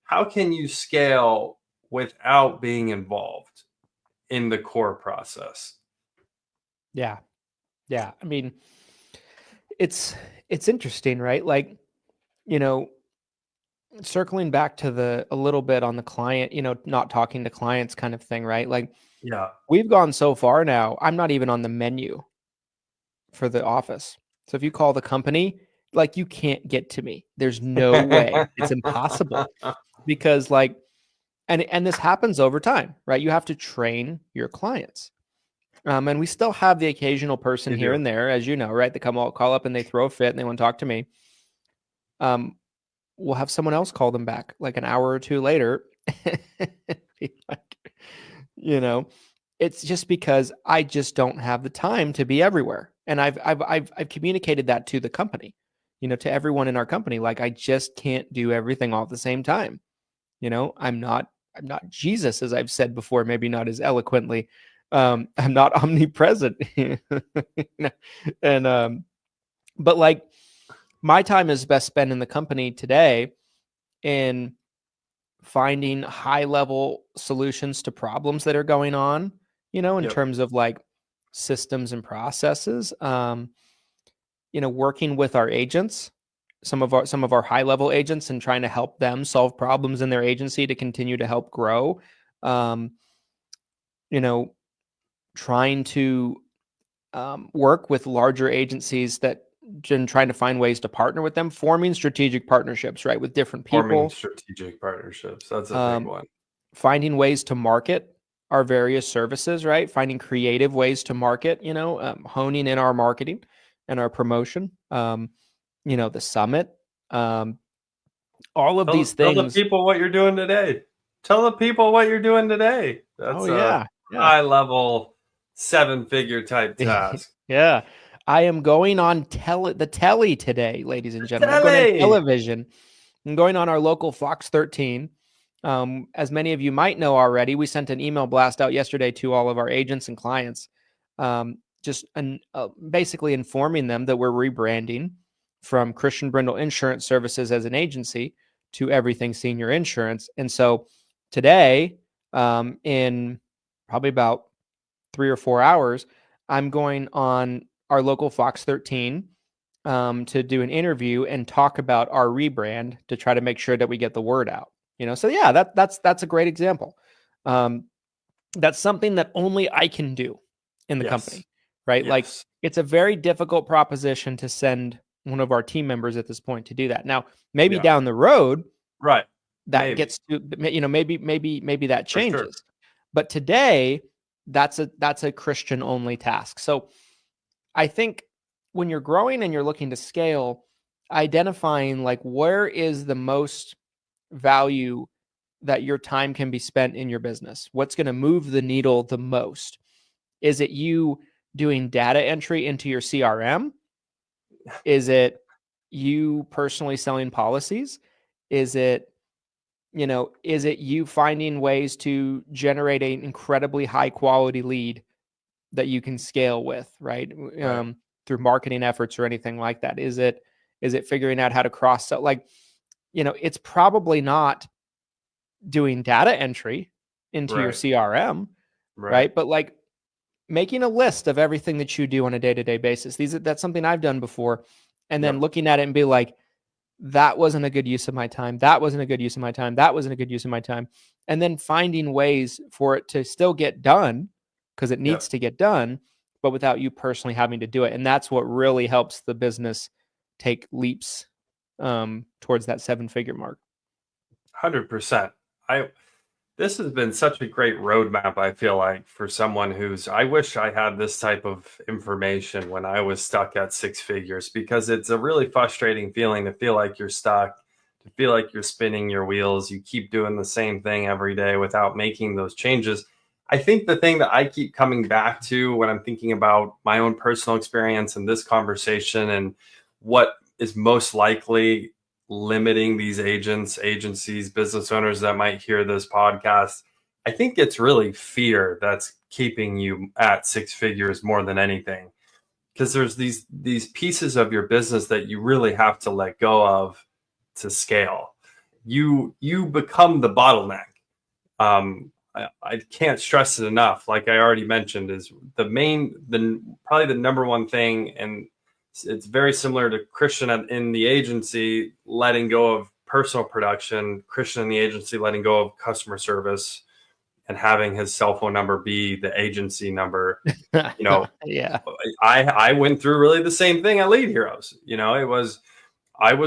how can you scale without being involved in the core process? Yeah. Yeah. I mean, it's interesting, right? Like, you know, circling back to a little bit on the client, not talking to clients kind of thing, right? Like, Yeah. we've gone so far now, I'm not even on the menu for the office. So if you call the company, like, you can't get to me. There's no way. It's impossible because, like, and this happens over time, right? You have to train your clients. And we still have the occasional person You here do. and there, as you know, right? They call up and they throw a fit and they want to talk to me. We'll have someone else call them back like an hour or two later. Be like, it's just because I just don't have the time to be everywhere. And I've communicated that to the company, to everyone in our company. Like, I just can't do everything all at the same time. I'm not Jesus, as I've said before, maybe not as eloquently. I'm not omnipresent. And but like, my time is best spent in the company today in finding high level solutions to problems that are going on, in Yep. terms of like systems and processes. Working with our agents, some of our high level agents, and trying to help them solve problems in their agency to continue to help grow. Um, Trying to work with larger agencies and trying to find ways to partner with them, forming strategic partnerships, right, with different Forming people, strategic partnerships. That's a big um, one. finding ways to market our various services, right, finding creative ways to market, honing in our marketing and our promotion, the summit, all of these Tell the things. people what you're doing today. Tell the people what you're doing today. Oh, That's a yeah. Yeah. high level 7-figure type task. Yeah. I am going on the telly today, ladies and gentlemen. I'm going on Telly. television. I'm going on our local Fox 13. As many of you might know already, we sent an email blast out yesterday to all of our agents and clients, basically informing them that we're rebranding from Christian Brindle Insurance Services as an agency to Everything Senior Insurance. And so today, in probably about 3 or 4 hours, I'm going on our local Fox 13 to do an interview and talk about our rebrand to try to make sure that we get the word out. So yeah, that's a great example. That's something that only I can do in the Yes. company, right? Like, Yes. it's a very difficult proposition to send one of our team members at this point to do that. Now, maybe Yeah. down the road Right. that Maybe. gets to, maybe that For sure. changes. But today, that's a Christian only task. So I think when you're growing and you're looking to scale, identifying like where is the most value that your time can be spent in your business. What's going to move the needle the most? Is it you doing data entry into your CRM? Is it you personally selling policies? Is it you finding ways to generate an incredibly high quality lead that you can scale with, right? Right. Through marketing efforts or anything like that? Is it figuring out how to cross sell? Like, it's probably not doing data entry into your Right. CRM, Right. right? But like, making a list of everything that you do on a day-to-day basis. That's something I've done before. And then Yep. looking at it and be like, that wasn't a good use of my time. That wasn't a good use of my time. That wasn't a good use of my time. And then finding ways for it to still get done, because it needs Yep. to get done, but without you personally having to do it. And that's what really helps the business take leaps towards that 7-figure mark. 100%. This has been such a great roadmap, I feel like, for someone I wish I had this type of information when I was stuck at 6 figures, because it's a really frustrating feeling to feel like you're stuck, to feel like you're spinning your wheels. You keep doing the same thing every day without making those changes. I think the thing that I keep coming back to when I'm thinking about my own personal experience in this conversation and what is most likely limiting these agencies, business owners that might hear this podcast, I think it's really fear that's keeping you at 6 figures more than anything. because there's these pieces of your business that you really have to let go of to scale. You become the bottleneck. I can't stress it enough. Like I already mentioned, is probably the number one thing, and it's very similar to Christian in the agency letting go of personal production, Christian in the agency letting go of customer service, and having his cell phone number be the agency number. Yeah. I went through really the same thing at Lead Heroes. I was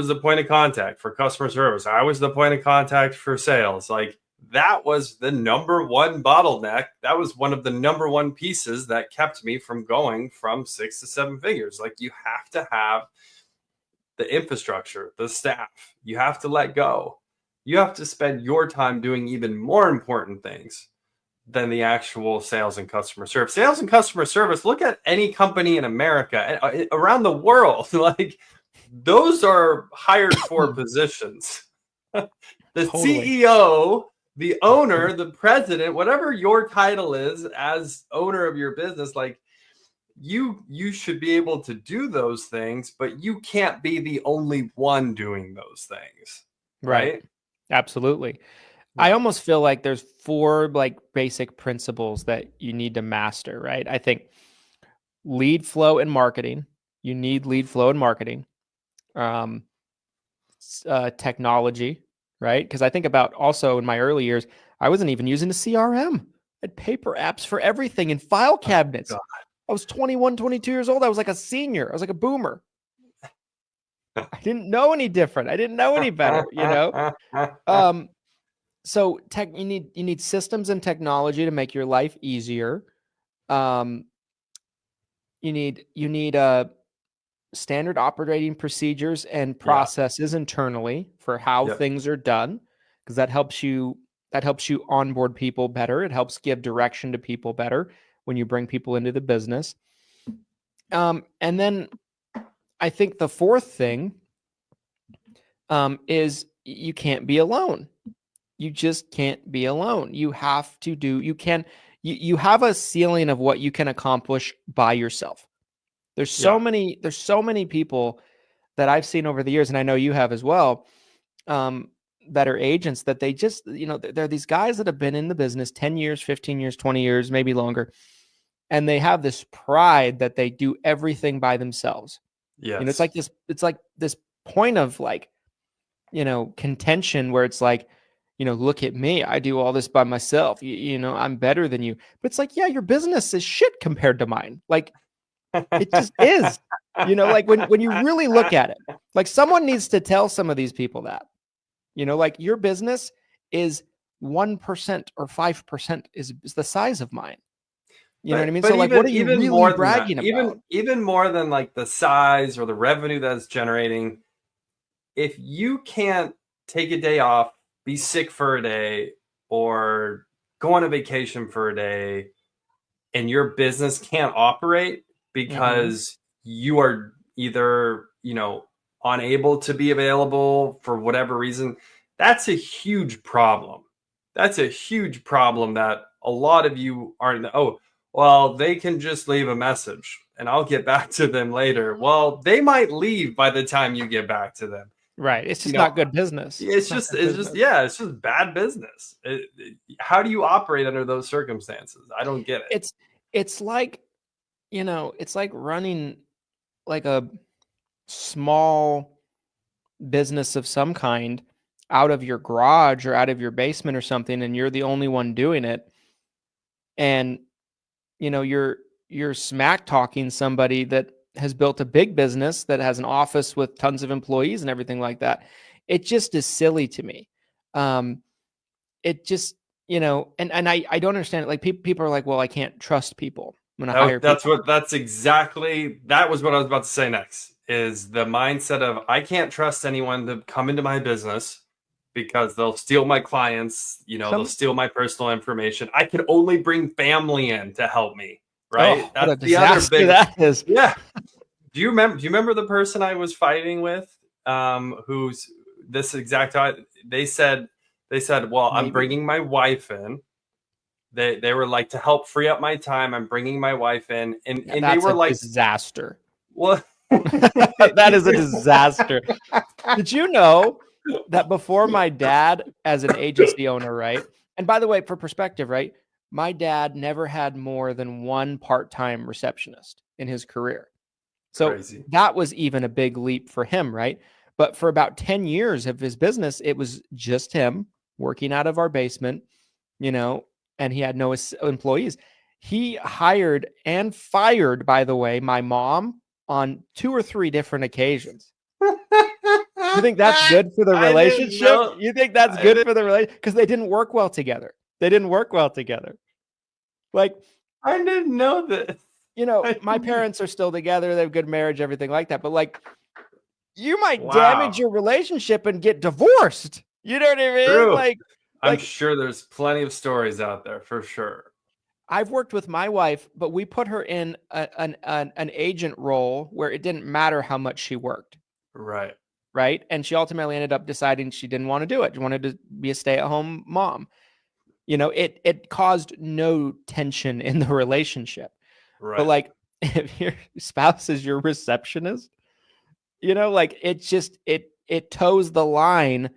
the point of contact for customer service. I was the point of contact for sales. Like that was the number one bottleneck. That was one of the number one pieces that kept me from going from 6 to 7 figures. Like you have to have the infrastructure, the staff. You have to let go. You have to spend your time doing even more important things than the actual sales and customer service. Sales and customer service, look at any company in America, around the world, like those are hired for positions. The CEO, the owner, the president, whatever your title is as owner of your business, like you should be able to do those things, but you can't be the only one doing those things. Right? Absolutely. I almost feel like there's 4 like basic principles that you need to master, right? I think lead flow and marketing. You need lead flow and marketing. Technology, right? Because I think about also in my early years, I wasn't even using a CRM. I had paper apps for everything and file cabinets. I was 21, 22 years old. I was like a senior. I was like a boomer. I didn't know any different. I didn't know any better, So you need systems and technology to make your life easier. You need standard operating procedures and processes internally for how things are done, because that helps you onboard people better. It helps give direction to people better when you bring people into the business. And then I think the 4th thing is you can't be alone. You just can't be alone. You have to you have a ceiling of what you can accomplish by yourself. There's so many people that I've seen over the years, and I know you have as well, that are agents that they just, they're these guys that have been in the business 10 years, 15 years, 20 years, maybe longer. And they have this pride that they do everything by themselves. Yes. It's like this point of like, contention where it's like, look at me, I do all this by myself. I'm better than you. But it's like, yeah, your business is shit compared to mine. Like it just is, like when you really look at it, like someone needs to tell some of these people that, like your business is 1% or 5% is the size of mine. You know what I mean? So like, what are you really bragging about? Even more than like the size or the revenue that's generating, if you can't take a day off, be sick for a day, or go on a vacation for a day, and your business can't operate because you are either, unable to be available for whatever reason, that's a huge problem. That's a huge problem that a lot of you aren't. Oh, well, they can just leave a message and I'll get back to them later. Well, they might leave by the time you get back to them. Right. It's just not good business. It's just bad business. How do you operate under those circumstances? I don't get it. It's like, it's like running like a small business of some kind out of your garage or out of your basement or something, and you're the only one doing it. And, you're smack talking somebody that has built a big business that has an office with tons of employees and everything like that. It just is silly to me. It just, and I don't understand it. Like people are like, well, I can't trust people. I'm going to hire people. That was what I was about to say next, is the mindset of I can't trust anyone to come into my business because they'll steal my clients, they'll steal my personal information. I can only bring family in to help me. Right. Oh, that's the other big that is. Yeah. Do you remember the person I was fighting with? Who's this exact time? They said, well, I'm bringing my wife in. They were like, to help free up my time, I'm bringing my wife in. And they were like disaster. What? That is a disaster. Did you know that before my dad as an agency owner, right? And by the way, for perspective, right? My dad never had more than one part-time receptionist in his career. So Crazy. that was even a big leap for him, right? But for about 10 years of his business, it was just him working out of our basement, and he had no employees. He hired and fired, by the way, my mom on 2 or 3 different occasions. You think that's good for the relationship? You think that's good for the relationship? Because they didn't work well together. Like, I didn't know this. My parents are still together. They have good marriage, everything like that. But like, you might damage your relationship and get divorced. You know what I mean? True. Like, I'm sure there's plenty of stories out there for sure. I've worked with my wife, but we put her in an agent role where it didn't matter how much she worked. Right. Right. And she ultimately ended up deciding she didn't want to do it. She wanted to be a stay-at-home mom. It caused no tension in the relationship. Right. But like, if your spouse is your receptionist, it toes the line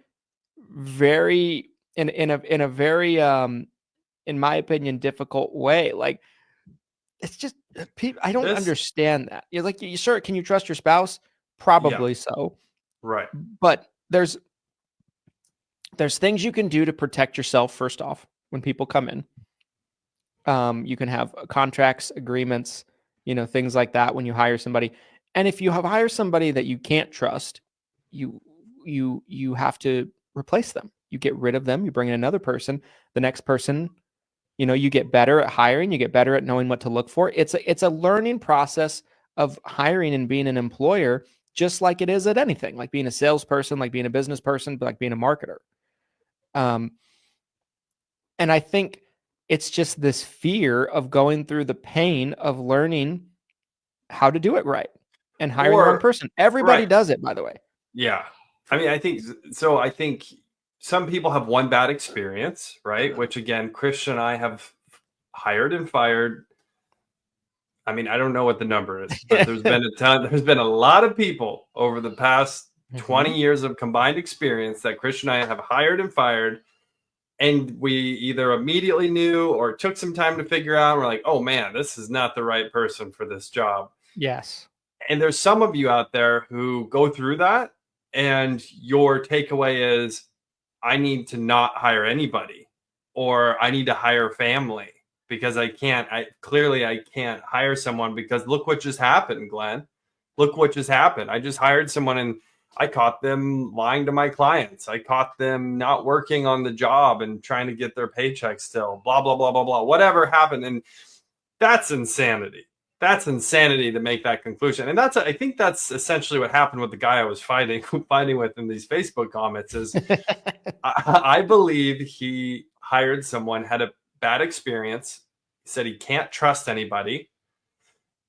very in a very in my opinion difficult way. Like, it's just I don't understand that. You're like, sure, can you trust your spouse? Probably so. Right. But there's things you can do to protect yourself first off when people come in. You can have contracts, agreements, things like that when you hire somebody. And if you hire somebody that you can't trust, you have to replace them. You get rid of them. You bring in another person. The next person, you get better at hiring. You get better at knowing what to look for. It's a learning process of hiring and being an employer, just like it is at anything, like being a salesperson, like being a business person, like being a marketer. And I think it's just this fear of going through the pain of learning how to do it right and hiring the wrong person. Everybody does it, by the way. Yeah. I mean, I think some people have one bad experience, right? Which again, Christian and I have hired and fired. I mean, I don't know what the number is, but there's been a lot of people over the past 20 years of combined experience that Christian and I have hired and fired. And we either immediately knew or took some time to figure out. We're like, oh man, this is not the right person for this job. Yes. And there's some of you out there who go through that and your takeaway is, I need to not hire anybody, or I need to hire family because I can't hire someone because look what just happened, Glenn. Look what just happened. I just hired someone and I caught them lying to my clients. I caught them not working on the job and trying to get their paycheck still, blah, blah, blah, blah, blah, whatever happened. And that's insanity. That's insanity to make that conclusion. And I think that's essentially what happened with the guy I was fighting with in these Facebook comments is I believe he hired someone, had a bad experience, said he can't trust anybody.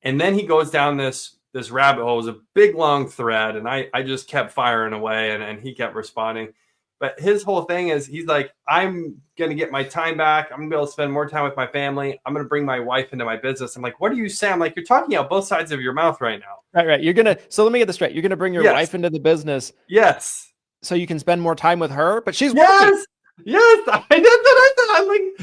And then he goes down this rabbit hole. It was a big, long thread. And I just kept firing away and he kept responding. But his whole thing is he's like, I'm going to get my time back. I'm going to be able to spend more time with my family. I'm going to bring my wife into my business. I'm like, what do you say? I'm like, you're talking out both sides of your mouth right now. Right. So let me get this straight. You're going to bring your wife into the business. Yes. So you can spend more time with her, but she's working. Yes. That's what I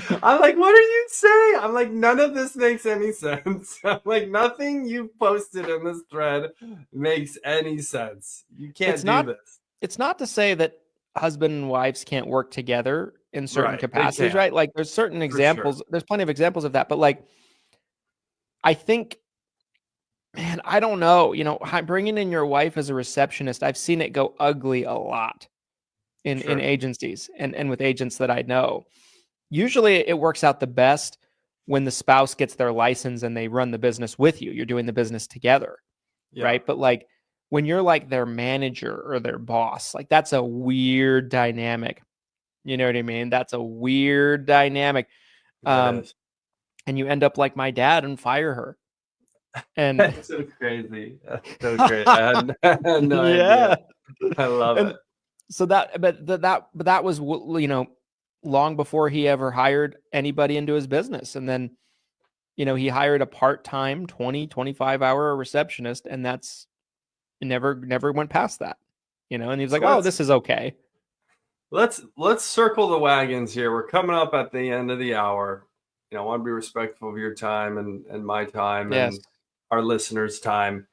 thought. I'm like, what are you saying? I'm like, none of this makes any sense. I'm like, nothing you posted in this thread makes any sense. You can't do this. It's not to say that husband and wives can't work together in certain capacities, right? Like there's certain examples, there's plenty of examples of that, but like, I think, man, I don't know, bringing in your wife as a receptionist, I've seen it go ugly a lot in agencies and with agents that I know. Usually it works out the best when the spouse gets their license and they run the business with you. You're doing the business together, right? But like, when you're like their manager or their boss, like that's a weird dynamic. You know what I mean? That's a weird dynamic. And you end up like my dad and fire her. And that's so crazy. That's so great. I had no idea. I love it. So that was, long before he ever hired anybody into his business. And then he hired a part-time 20, 25-hour receptionist, and that's never went past that, and he was So like, oh, this is okay. Let's circle the wagons here. We're coming up at the end of the hour. I want to be respectful of your time and my time Yes. and our listeners' time.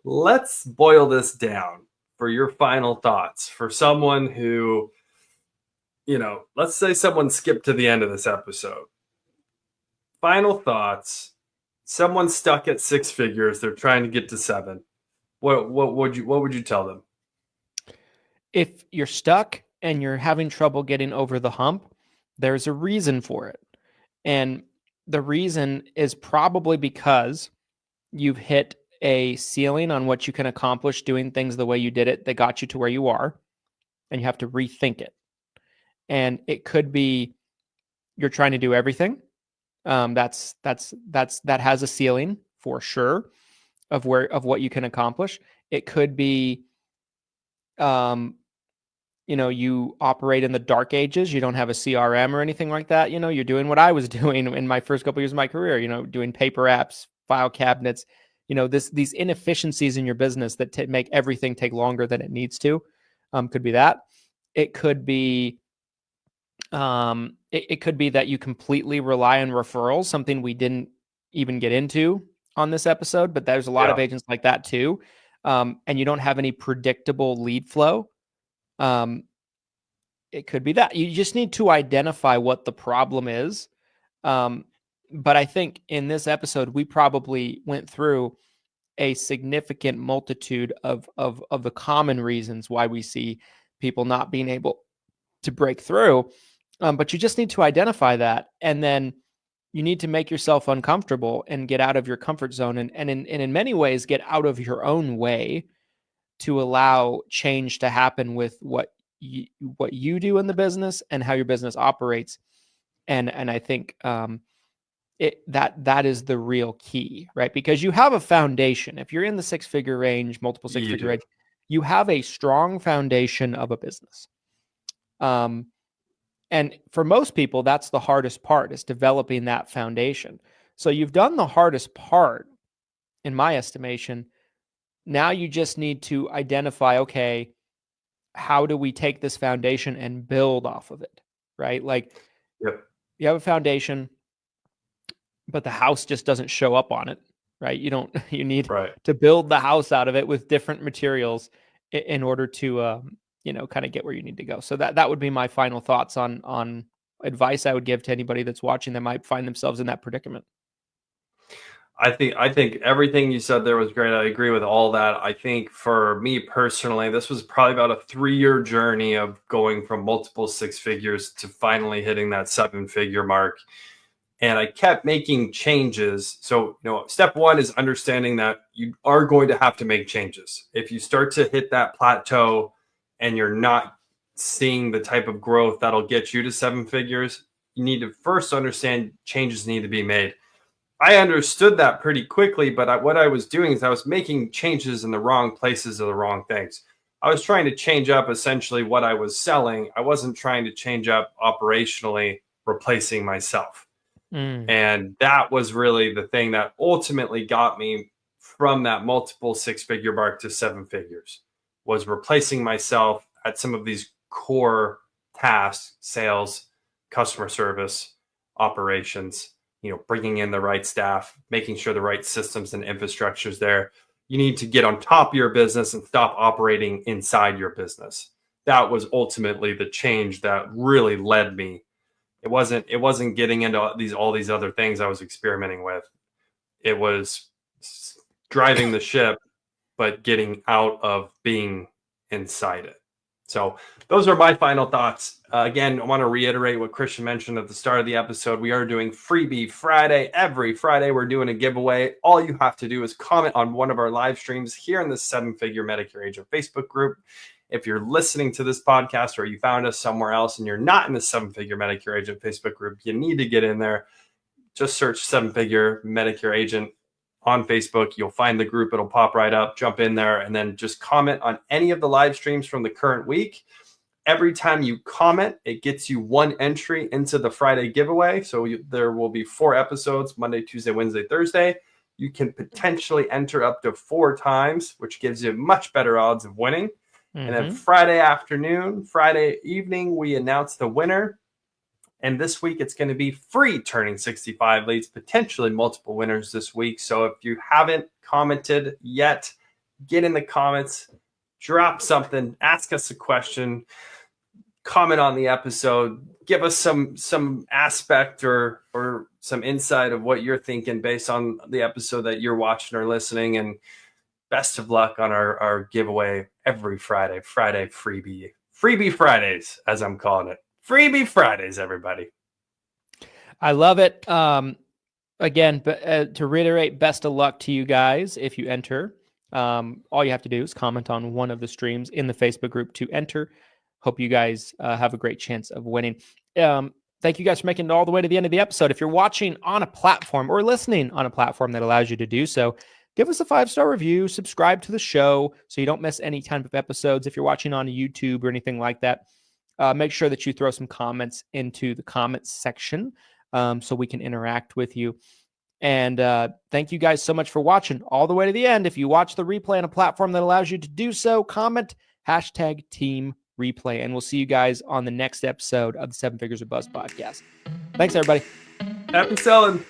Let's boil this down for your final thoughts for someone who, let's say someone skipped to the end of this episode. Final thoughts. Someone stuck at 6 figures. They're trying to get to 7. What would you tell them? If you're stuck and you're having trouble getting over the hump, there's a reason for it. And the reason is probably because you've hit a ceiling on what you can accomplish doing things the way you did it that got you to where you are, and you have to rethink it. And it could be you're trying to do everything. That has a ceiling for sure of what you can accomplish. It could be, you operate in the dark ages. You don't have a CRM or anything like that. You're doing what I was doing in my first couple of years of my career. Doing paper apps, file cabinets. These inefficiencies in your business that make everything take longer than it needs to. Could be that. It could be. It could be that you completely rely on referrals, something we didn't even get into on this episode, but there's a lot of agents like that too. And you don't have any predictable lead flow. It could be that you just need to identify what the problem is. But I think in this episode, we probably went through a significant multitude of the common reasons why we see people not being able to break through. But you just need to identify that, and then you need to make yourself uncomfortable and get out of your comfort zone, and in many ways get out of your own way to allow change to happen with what you do in the business and how your business operates. And I think that is the real key, right? Because you have a foundation. If you're in the 6-figure range, multiple 6-figure range, you have a strong foundation of a business. And for most people, that's the hardest part, is developing that foundation. So you've done the hardest part, in my estimation. Now you just need to identify, okay, how do we take this foundation and build off of it, right? Like, you have a foundation, but the house just doesn't show up on it, right? You need to build the house out of it with different materials in order to, kind of get where you need to go. So that would be my final thoughts on advice I would give to anybody that's watching that might find themselves in that predicament. I think everything you said there was great. I agree with all that. I think for me personally, this was probably about a 3-year journey of going from multiple 6 figures to finally hitting that 7-figure mark. And I kept making changes. So, step 1 is understanding that you are going to have to make changes. If you start to hit that plateau and you're not seeing the type of growth that'll get you to 7 figures, you need to first understand changes need to be made. I understood that pretty quickly, but what I was doing is I was making changes in the wrong places or the wrong things. I was trying to change up essentially what I was selling. I wasn't trying to change up operationally, replacing myself. And that was really the thing that ultimately got me from that multiple 6-figure mark to 7 figures, was replacing myself at some of these core tasks: sales, customer service, operations, bringing in the right staff, making sure the right systems and infrastructure is there. You need to get on top of your business and stop operating inside your business. That was ultimately the change that really led me. It wasn't getting into all these other things I was experimenting with. It was driving the ship, but getting out of being inside it. So those are my final thoughts. Again, I want to reiterate what Christian mentioned at the start of the episode. We are doing Freebie Friday. Every Friday, we're doing a giveaway. All you have to do is comment on one of our live streams here in the 7-Figure Medicare Agent Facebook group. If you're listening to this podcast or you found us somewhere else and you're not in the 7-Figure Medicare Agent Facebook group, you need to get in there. Just search 7-Figure Medicare Agent on Facebook. You'll find the group. It'll pop right up. Jump in there and then just comment on any of the live streams from the current week. Every time you comment, it gets you one entry into the Friday giveaway. So there will be 4 episodes, Monday, Tuesday, Wednesday, Thursday. You can potentially enter up to 4 times, which gives you much better odds of winning. And then Friday afternoon, Friday evening, we announce the winner. And this week, it's going to be free Turning 65 leads, potentially multiple winners this week. So if you haven't commented yet, get in the comments, drop something, ask us a question, comment on the episode, give us some aspect or some insight of what you're thinking based on the episode that you're watching or listening. And best of luck on our giveaway every Friday freebie Fridays, as I'm calling it. Freebie Fridays, everybody. I love it. Again, to reiterate, best of luck to you guys if you enter. All you have to do is comment on one of the streams in the Facebook group to enter. Hope you guys have a great chance of winning. Thank you guys for making it all the way to the end of the episode. If you're watching on a platform or listening on a platform that allows you to do so, give us a 5-star review, subscribe to the show so you don't miss any type of episodes. If you're watching on YouTube or anything like that, make sure that you throw some comments into the comments section so we can interact with you. And thank you guys so much for watching all the way to the end. If you watch the replay on a platform that allows you to do so, comment #team replay. And we'll see you guys on the next episode of the 7 Figures of Buzz podcast. Thanks, everybody. Happy selling.